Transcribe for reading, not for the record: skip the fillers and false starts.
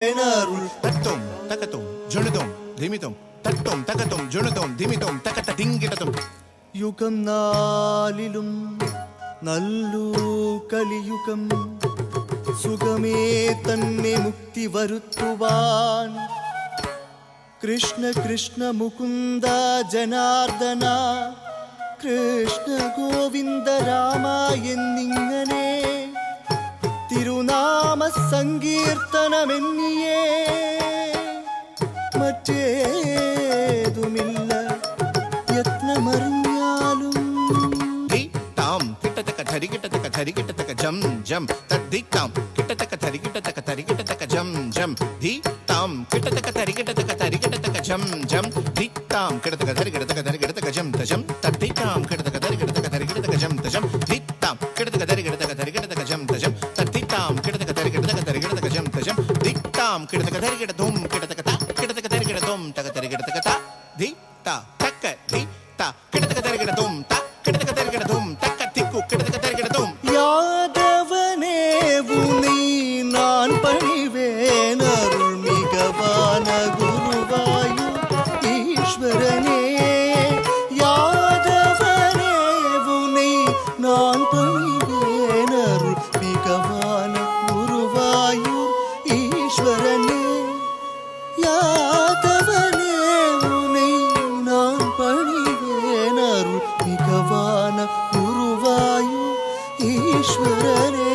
തട്ടും തക്കത്തും ജുണുതും ധിമിതും തട്ടും തക്കത്തും ജുണുതും ധിമിതും തക്കത്ത തിങ്കിടതും. യുഗം നാലിലും നല്ലു കലിയുഗം സുഖമേ തന്നെ മുക്തി വരുത്തുവാൻ. കൃഷ്ണ കൃഷ്ണ മുകുന്ദ ജനാർദ്ദന കൃഷ്ണ ഗോവിന്ദ രാമ എന്നിങ്ങനെ തിരുനാമ സങ്കീർത്തനമെന്നിയേ മറ്റേതുമില്ല യത്നമറിഞ്ഞാലും. കിട്ടത്തക്ക ധരികിട്ടത്തക്ക ധരികിട്ടത്തക്ക ജം ജം തദ്ദിത്താം കിട്ടത്തക്ക ധരികിട്ടത്തക്ക ധരികിട്ടത്തക്ക ജം ജം ധീത്താം കിട്ടത്തക്ക ധരികിട്ടത്തക്ക ധരികിട്ടത്തക്ക ജം ജം ധീത്താം കിടത്തക്ക ധരികിടത്തക്ക ധരികിടത്തക്ക ജം തജം തദ്ദിത്താം കിടത്തക്ക ധരികിടത്തക്ക ധരികിടത്തക്ക ജം തജം ധീത്താം കിടത്തക്ക ധരികിടത്തക്ക ധരികിടത്തക്ക ജം തജം തദ്ദിത്താം കിടത്തക്ക ധരികിടത്തക്ക ധരികിടത്തക്ക ജം തജം ധീത്താം കിടത്തക്ക ധരികിടതും കിടത്തക്ക ത കിടത്തക്ക ധരികിടതും തക ധരികിടത്തക്ക ത ധീത്ത തക്ക ധീത്ത കിടത്തക്ക ധരികിടതും ത കിടത്തക്ക ധരികിടതും തക്ക തിക്കു കിടത്തക്ക ധരികിടതും. யாதவனே உனை நான் பணிவேன் அருள் மிகவான குருவாயு ஈஸ்வரனே. யாதவனே உனை நான் பணிவேன் அருள் மிகவான குருவாயு ஈஸ்வரனே. யாதவனே உனை நான் பணிவேன் அருள் மிகவான குருவாயு ஈஸ்வரனே.